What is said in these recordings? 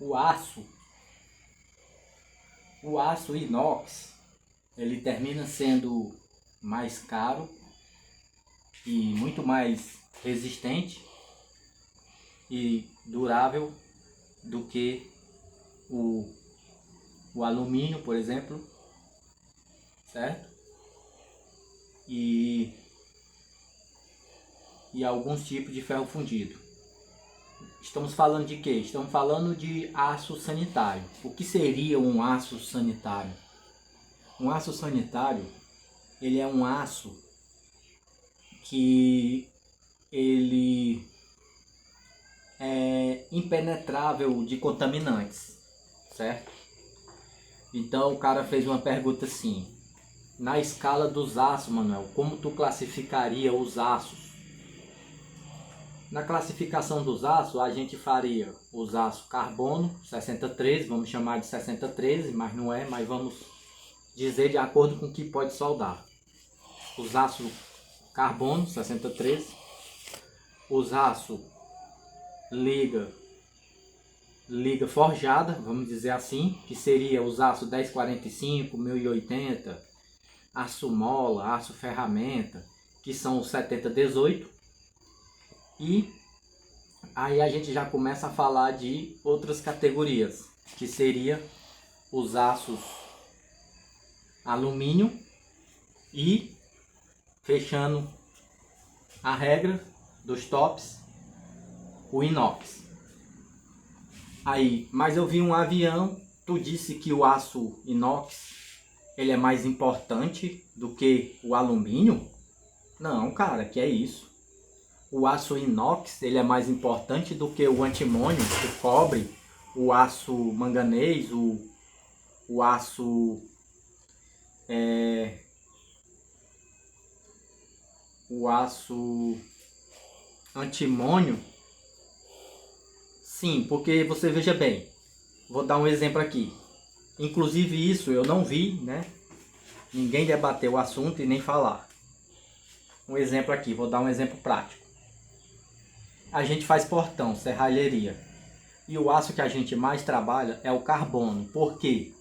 o aço, o aço inox, ele termina sendo mais caro e muito mais resistente e durável do que o alumínio, por exemplo, certo? E alguns tipos de ferro fundido. Estamos falando de quê? Estamos falando de aço sanitário. O que seria um aço sanitário? Um aço sanitário, ele é um aço que ele é impenetrável de contaminantes, certo? Então o cara fez uma pergunta assim: na escala dos aços, Manuel, como tu classificaria os aços? Na classificação dos aços, a gente faria os aços carbono 6013, vamos chamar de 6013, mas não é, mas vamos dizer de acordo com o que pode soldar. Os aços carbono 6013, os aços liga forjada, vamos dizer assim, que seria os aços 1045, 1080, aço mola, aço ferramenta, que são os 7018. E aí a gente já começa a falar de outras categorias, que seria os aços alumínio e, fechando a regra dos tops, o inox. Aí, mas eu vi um avião, tu disse que o aço inox ele é mais importante do que o alumínio? Não, cara, que é isso? O aço inox ele é mais importante do que o antimônio, o cobre, o aço manganês, o aço o aço antimônio. Sim, porque você veja bem, vou dar um exemplo aqui. Inclusive isso eu não vi, né? Ninguém debateu o assunto e nem falar. Um exemplo aqui, vou dar um exemplo prático. A gente faz portão, serralheria. E o aço que a gente mais trabalha é o carbono. Por quê?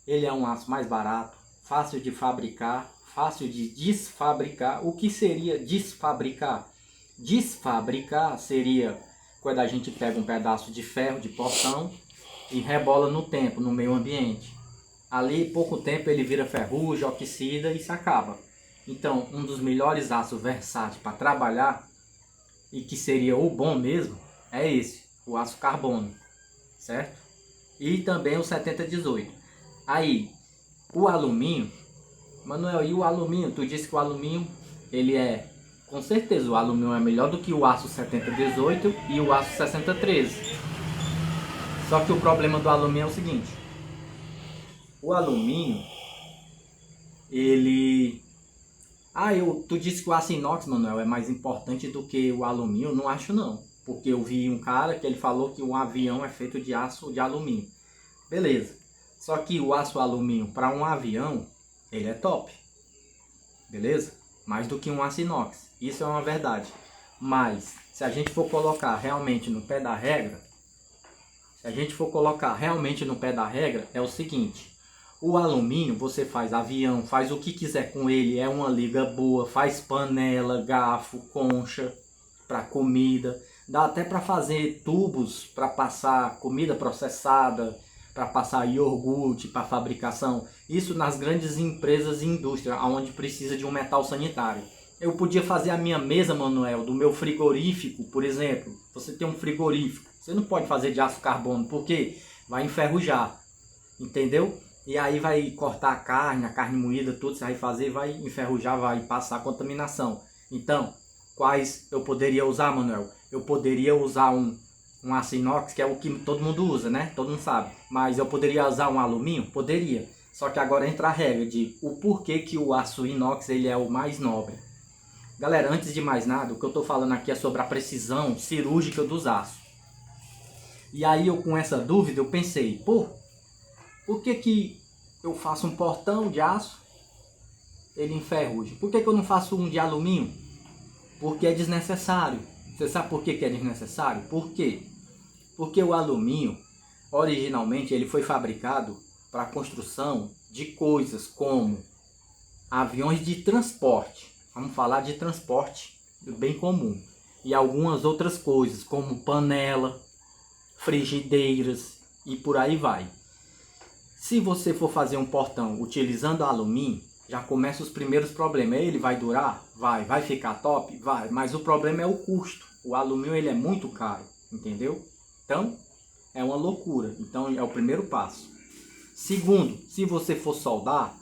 Ele é um aço mais barato, fácil de fabricar, fácil de desfabricar. O que seria desfabricar? Desfabricar seria quando a gente pega um pedaço de ferro de portão e rebola no tempo, no meio ambiente. Ali, pouco tempo, ele vira ferrugem, oxida e se acaba. Então, um dos melhores aços versáteis para trabalhar, e que seria o bom mesmo, é esse, o aço carbono, certo? E também o 7018. Aí, o alumínio, Manuel, e o alumínio? Tu disse que o alumínio, ele é, com certeza, o alumínio é melhor do que o aço 7018 e o aço 6013. Só que o problema do alumínio é o seguinte: o alumínio, ele... tu disse que o aço inox, Manuel, é mais importante do que o alumínio. Não acho não, porque eu vi um cara que ele falou que um avião é feito de aço de alumínio. Beleza, só que o aço alumínio para um avião, ele é top. Beleza? Mais do que um aço inox, isso é uma verdade. Mas, se a gente for colocar realmente no pé da regra, é o seguinte: o alumínio, você faz avião, faz o que quiser com ele, é uma liga boa, faz panela, garfo, concha para comida, dá até para fazer tubos para passar comida processada, para passar iogurte para fabricação. Isso nas grandes empresas e indústrias, onde precisa de um metal sanitário. Eu podia fazer a minha mesa, Manuel, do meu frigorífico, por exemplo. Você tem um frigorífico, você não pode fazer de aço carbono, porque vai enferrujar, entendeu? E aí vai cortar a carne moída, tudo você vai fazer, vai enferrujar, vai passar contaminação. Então, quais eu poderia usar, Manuel? Eu poderia usar um aço inox, que é o que todo mundo usa, né? Todo mundo sabe. Mas eu poderia usar um alumínio? Poderia. Só que agora entra a regra de o porquê que o aço inox ele é o mais nobre. Galera, antes de mais nada, o que eu estou falando aqui é sobre a precisão cirúrgica dos aços. E aí eu, com essa dúvida, eu pensei, por que eu faço um portão de aço, ele enferruja? Por que eu não faço um de alumínio? Porque é desnecessário. Você sabe por que é desnecessário? Por quê? Porque o alumínio, Originalmente ele foi fabricado para a construção de coisas como aviões de transporte. Vamos falar de transporte bem comum. E algumas outras coisas como panela, frigideiras e por aí vai. Se você for fazer um portão utilizando alumínio, já começa os primeiros problemas. Ele vai durar? Vai ficar top? Vai, mas o problema é o custo. O alumínio ele é muito caro, entendeu? Então, é uma loucura. Então, é o primeiro passo. Segundo, se você for soldar,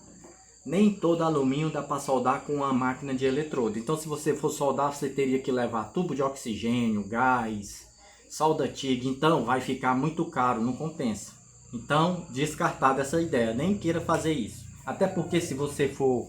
nem todo alumínio dá para soldar com uma máquina de eletrodo. Então, se você for soldar, você teria que levar tubo de oxigênio, gás, solda TIG. Então, vai ficar muito caro, não compensa. Então, descartada essa ideia, nem queira fazer isso. Até porque se você for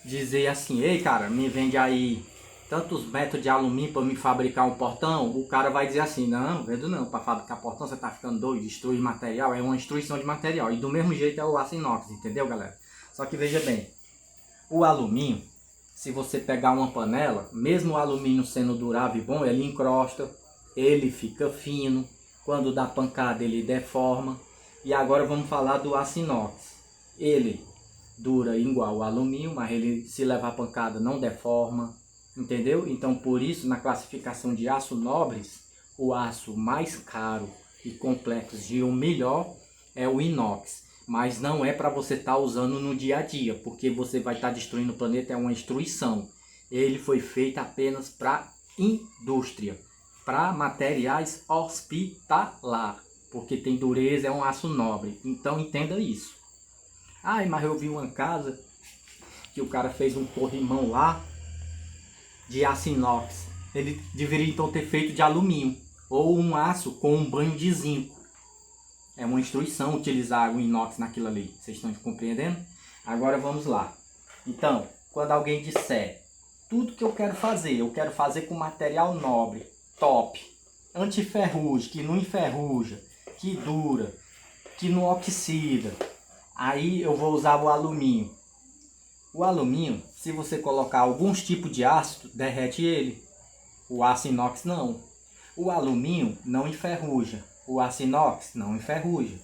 dizer assim, ei cara, me vende aí tantos metros de alumínio para me fabricar um portão, o cara vai dizer assim, não, vendo não, para fabricar portão você tá ficando doido, destruir material, é uma destruição de material. E do mesmo jeito é o aço inox, entendeu galera? Só que veja bem, o alumínio, se você pegar uma panela, mesmo o alumínio sendo durável e bom, ele encrosta, ele fica fino, quando dá pancada ele deforma. E agora vamos falar do aço inox. Ele dura igual o alumínio, mas ele se levar pancada não deforma, entendeu? Então por isso na classificação de aço nobres, o aço mais caro e complexo e o melhor é o inox. Mas não é para você estar usando no dia a dia, porque você vai estar destruindo o planeta, é uma destruição. Ele foi feito apenas para indústria, para materiais hospitalar, porque tem dureza, é um aço nobre. Então entenda isso. Ai, mas eu vi uma casa que o cara fez um corrimão lá de aço inox. Ele deveria então ter feito de alumínio ou um aço com um banho de zinco. É uma instrução utilizar o inox naquilo ali. Vocês estão compreendendo? Agora vamos lá. Então, quando alguém disser tudo que eu quero fazer com material nobre, top, antiferrugem, que não enferruja, que dura, que não oxida, aí eu vou usar o alumínio. O alumínio, se você colocar alguns tipos de ácido, derrete ele. O aço inox não. O alumínio não enferruja. O aço inox não enferruja.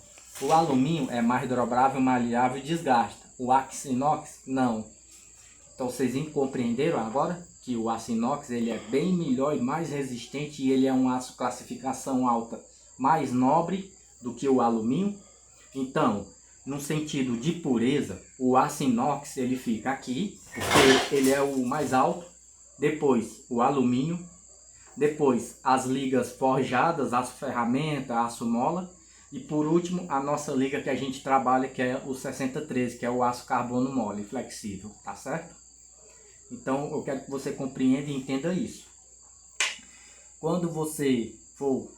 O alumínio é mais dobrável, maleável e desgasta. O aço inox não. Então vocês compreenderam agora que o aço inox ele é bem melhor e mais resistente e ele é um aço classificação alta, mais nobre do que o alumínio. Então, no sentido de pureza, o aço inox ele fica aqui, porque ele é o mais alto. Depois o alumínio. Depois as ligas forjadas, aço ferramenta, aço mola. E por último a nossa liga que a gente trabalha, que é o 6013, que é o aço carbono mole, flexível, tá certo? Então eu quero que você compreenda e entenda isso. Quando você for,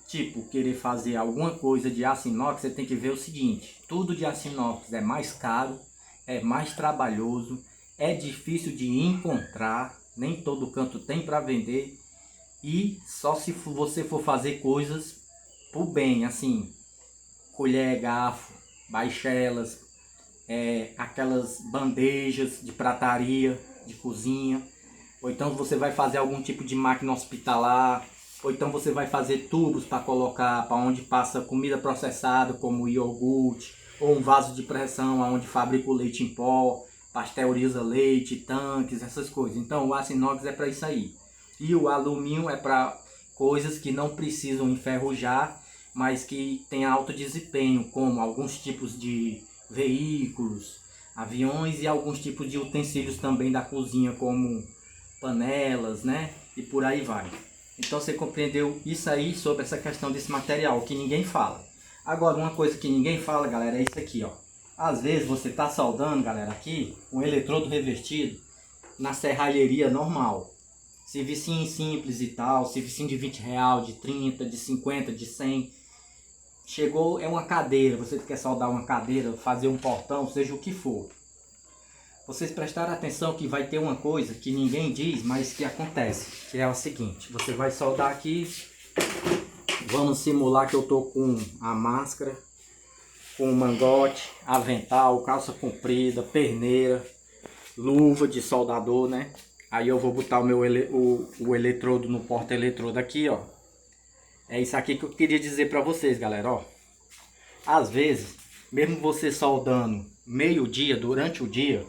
querer fazer alguma coisa de aço inox, você tem que ver o seguinte: tudo de aço inox é mais caro, é mais trabalhoso, é difícil de encontrar, nem todo canto tem para vender. E só se você for fazer coisas por bem, assim, colher, garfo, baixelas, aquelas bandejas de prataria, de cozinha, ou então você vai fazer algum tipo de máquina hospitalar, ou então você vai fazer tubos para colocar para onde passa comida processada, como iogurte, ou um vaso de pressão onde fabrica o leite em pó, pasteuriza leite, tanques, essas coisas. Então o aço inox é para isso aí. E o alumínio é para coisas que não precisam enferrujar, mas que tem alto desempenho, como alguns tipos de veículos, aviões e alguns tipos de utensílios também da cozinha, como panelas, né? E por aí vai. Então você compreendeu isso aí sobre essa questão desse material, que ninguém fala. Agora, uma coisa que ninguém fala, galera, é isso aqui, ó. Às vezes você tá soldando, galera, aqui, um eletrodo revestido na serralheria normal. Servicinho simples e tal, servicinho de 20 real, de 30, de 50, de 100. Chegou, é uma cadeira, você quer soldar uma cadeira, fazer um portão, seja o que for. Vocês prestaram atenção que vai ter uma coisa que ninguém diz, mas que acontece. Que é o seguinte, você vai soldar aqui, vamos simular que eu tô com a máscara, com o mangote, avental, calça comprida, perneira, luva de soldador, né? Aí eu vou botar o eletrodo no porta-eletrodo aqui, ó. É isso aqui que eu queria dizer pra vocês, galera, ó. Às vezes, mesmo você soldando meio-dia durante o dia,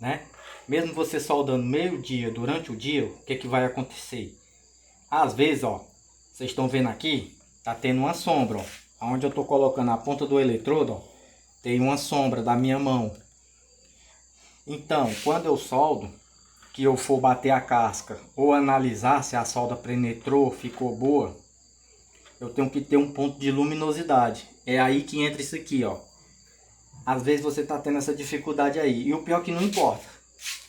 né? Mesmo você soldando meio-dia durante o dia, o que que vai acontecer? Às vezes, ó, vocês estão vendo aqui, tá tendo uma sombra, ó. Onde eu tô colocando a ponta do eletrodo, ó, tem uma sombra da minha mão. Então, quando eu soldo, que eu for bater a casca ou analisar se a solda penetrou, ficou boa, eu tenho que ter um ponto de luminosidade. É aí que entra isso aqui, ó. Às vezes você tá tendo essa dificuldade aí. E o pior que não importa.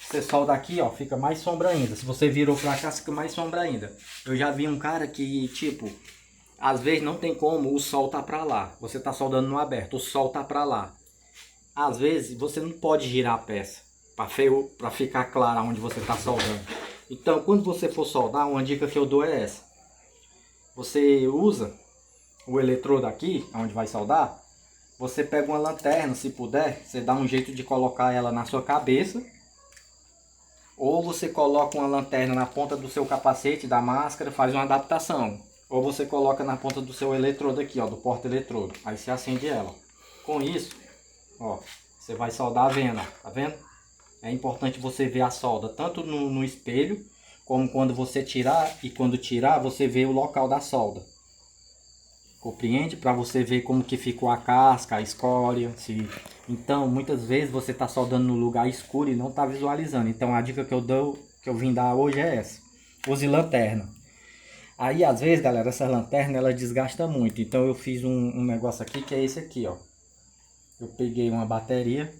Você solda aqui, ó, fica mais sombra ainda. Se você virou pra cá, fica mais sombra ainda. Eu já vi um cara que, tipo, às vezes não tem como, o sol tá pra lá. Você tá soldando no aberto, o sol tá pra lá. Às vezes você não pode girar a peça para ficar claro onde você tá soldando. Então, quando você for soldar, uma dica que eu dou é essa. Você usa o eletrodo aqui, onde vai soldar. Você pega uma lanterna, se puder, você dá um jeito de colocar ela na sua cabeça. Ou você coloca uma lanterna na ponta do seu capacete, da máscara, faz uma adaptação. Ou você coloca na ponta do seu eletrodo aqui, ó, do porta-eletrodo. Aí você acende ela. Com isso, ó, você vai soldar a vena, tá vendo? É importante você ver a solda, tanto no espelho, como quando você tirar, e quando tirar, você vê o local da solda. Compreende? Para você ver como que ficou a casca, a escória. Então, muitas vezes você está soldando no lugar escuro e não está visualizando. Então, a dica que eu vim dar hoje é essa. Use lanterna. Aí, às vezes, galera, essa lanterna, ela desgasta muito. Então, eu fiz um negócio aqui, que é esse aqui, ó. Eu peguei uma bateria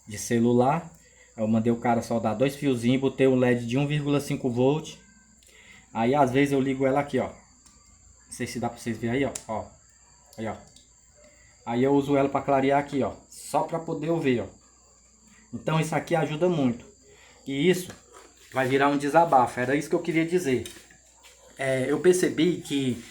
de celular. Eu mandei o cara soldar 2 fiozinhos, botei um LED de 1,5 volt. Aí, às vezes, eu ligo ela aqui, ó. Não sei se dá pra vocês verem aí, ó. Aí, ó. Aí eu uso ela pra clarear aqui, ó. Só pra poder eu ver, ó. Então isso aqui ajuda muito. E isso vai virar um desabafo. Era isso que eu queria dizer. Eu percebi que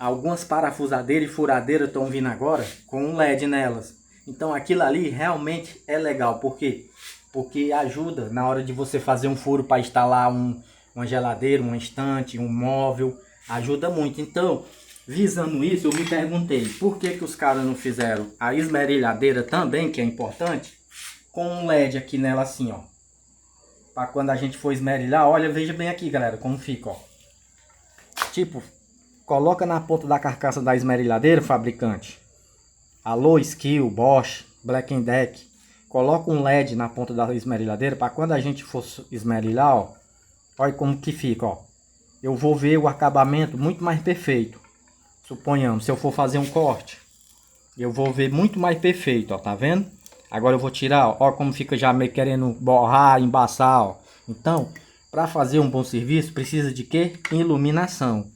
algumas parafusadeiras e furadeiras estão vindo agora com um LED nelas. Então aquilo ali realmente é legal. Por quê? Porque ajuda na hora de você fazer um furo para instalar uma geladeira, uma estante, um móvel. Ajuda muito. Então, visando isso, eu me perguntei por que os caras não fizeram a esmerilhadeira também, que é importante, com um LED aqui nela assim, ó. Para quando a gente for esmerilhar, olha, veja bem aqui, galera, como fica, ó. Tipo, coloca na ponta da carcaça da esmerilhadeira, fabricante. Alô, Skill, Bosch, Black & Deck. Coloca um LED na ponta da esmerilhadeira para quando a gente for esmerilhar, ó. Olha como que fica, ó. Eu vou ver o acabamento muito mais perfeito. Suponhamos, se eu for fazer um corte, eu vou ver muito mais perfeito, ó, tá vendo? Agora eu vou tirar, ó como fica já meio querendo borrar, embaçar, ó. Então, para fazer um bom serviço, precisa de quê? Iluminação.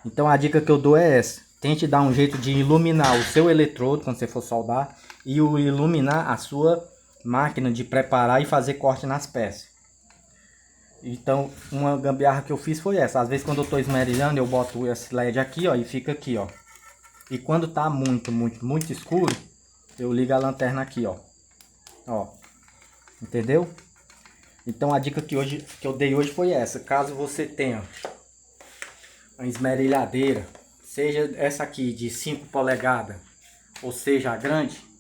Então a dica que eu dou é essa. Tente dar um jeito de iluminar o seu eletrodo quando você for soldar e iluminar a sua máquina de preparar e fazer corte nas peças. Então, uma gambiarra que eu fiz foi essa. Às vezes, quando eu estou esmerilhando, eu boto esse LED aqui, ó, e fica aqui, ó. E quando tá muito escuro, eu ligo a lanterna aqui, ó. Ó. Entendeu? Então, a dica que eu dei hoje foi essa. Caso você tenha uma esmerilhadeira, seja essa aqui de 5 polegadas, ou seja a grande,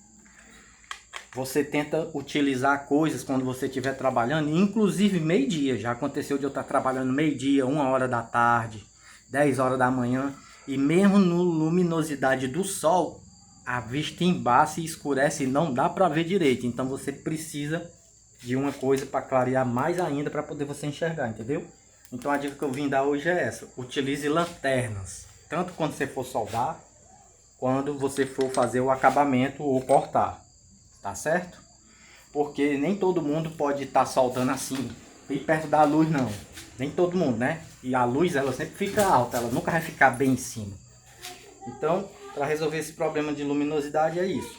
você tenta utilizar coisas quando você estiver trabalhando, inclusive meio-dia. Já aconteceu de eu estar trabalhando meio-dia, 1 hora da tarde, 10 horas da manhã. E mesmo no luminosidade do sol, a vista embaça e escurece e não dá para ver direito. Então você precisa de uma coisa para clarear mais ainda para poder você enxergar, entendeu? Então a dica que eu vim dar hoje é essa. Utilize lanternas, tanto quando você for soldar, quando você for fazer o acabamento ou cortar. Tá certo? Porque nem todo mundo pode estar soldando assim, bem perto da luz, não. Nem todo mundo, né? E a luz, ela sempre fica alta, ela nunca vai ficar bem em cima. Então, para resolver esse problema de luminosidade é isso.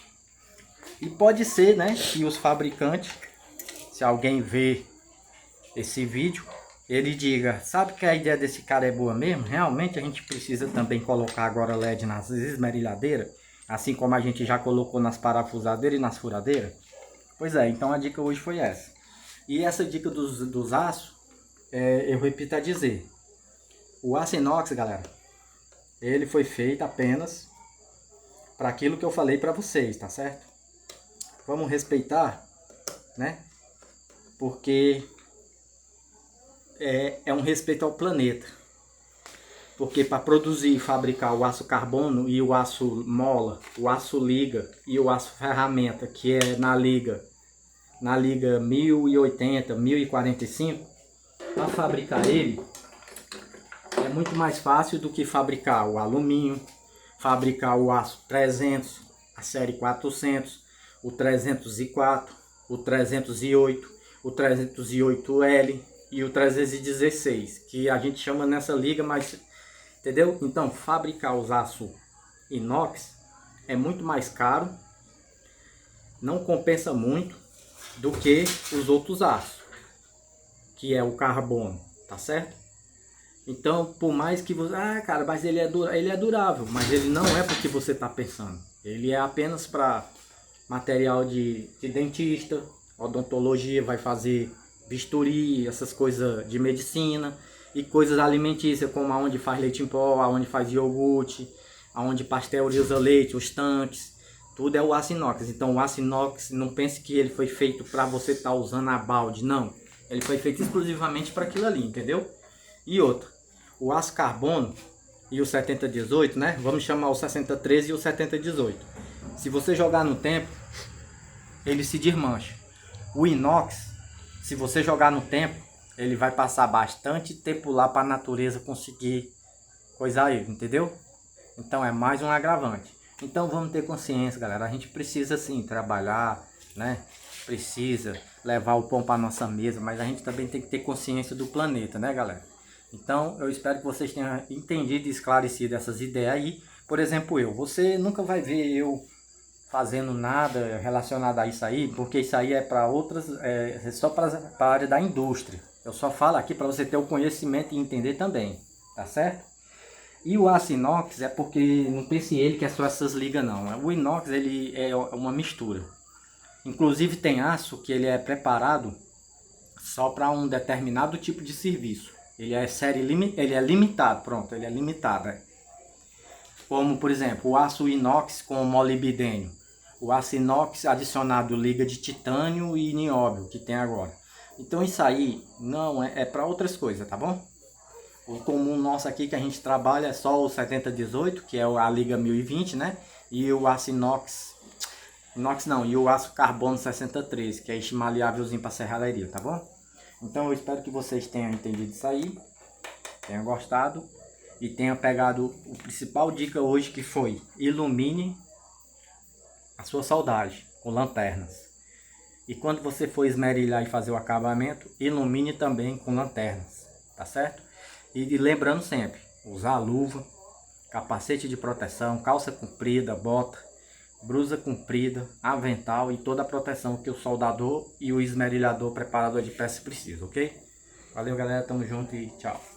E pode ser, né, que os fabricantes, se alguém ver esse vídeo, ele diga, sabe que a ideia desse cara é boa mesmo? Realmente a gente precisa também colocar agora LED nas esmerilhadeiras, assim como a gente já colocou nas parafusadeiras e nas furadeiras? Pois é, então a dica hoje foi essa. E essa dica dos aços, eu repito a dizer, o aço inox, galera, ele foi feito apenas para aquilo que eu falei para vocês, tá certo? Vamos respeitar, né? Porque é um respeito ao planeta. Porque para produzir e fabricar o aço carbono e o aço mola, o aço liga e o aço ferramenta, que é na liga 1080, 1045, para fabricar ele é muito mais fácil do que fabricar o alumínio, fabricar o aço 300, a série 400, o 304, o 308, o 308L e o 316, que a gente chama nessa liga, mas entendeu? Então, fabricar os aços inox é muito mais caro, não compensa muito do que os outros aços, que é o carbono, tá certo? Então, por mais que você... cara, mas ele é durável, mas ele não é porque você está pensando. Ele é apenas para material de dentista, odontologia, vai fazer bisturi, essas coisas de medicina e coisas alimentícias, como aonde faz leite em pó, aonde faz iogurte, aonde pasteuriza leite, os tanques, tudo é o aço inox. Então o aço inox, não pense que ele foi feito para você estar usando a balde, não. Ele foi feito exclusivamente para aquilo ali, entendeu? E outra, o aço carbono e o 7018, né? Vamos chamar o 6013 e o 7018. Se você jogar no tempo, ele se desmancha. O inox, se você jogar no tempo, ele vai passar bastante tempo lá para a natureza conseguir coisar ele, entendeu? Então é mais um agravante. Então vamos ter consciência, galera. A gente precisa sim trabalhar, né? Precisa levar o pão para nossa mesa, mas a gente também tem que ter consciência do planeta, né, galera? Então eu espero que vocês tenham entendido e esclarecido essas ideias aí. Por exemplo, você nunca vai ver eu fazendo nada relacionado a isso aí, porque isso aí é para outras, é só para a área da indústria. Eu só falo aqui para você ter o conhecimento e entender também, tá certo? E o aço inox é porque, não pense ele que é só essas ligas não. O inox ele é uma mistura. Inclusive tem aço que ele é preparado só para um determinado tipo de serviço. Ele é ele é limitado, pronto, ele é limitado. Como por exemplo, o aço inox com molibdênio. O aço inox adicionado liga de titânio e nióbio que tem agora. Então isso aí não é para outras coisas, tá bom? O comum nosso aqui que a gente trabalha é só o 7018, que é a liga 1020, né? E o aço inox não, e o aço carbono 6013, que é este maleávelzinho para serralheria, tá bom? Então eu espero que vocês tenham entendido isso aí, tenham gostado e tenham pegado o principal dica hoje, que foi: ilumine a sua saudade com lanternas. E quando você for esmerilhar e fazer o acabamento, ilumine também com lanternas, tá certo? E lembrando sempre, usar luva, capacete de proteção, calça comprida, bota, blusa comprida, avental e toda a proteção que o soldador e o esmerilhador preparador de peça precisam, ok? Valeu, galera, tamo junto e tchau.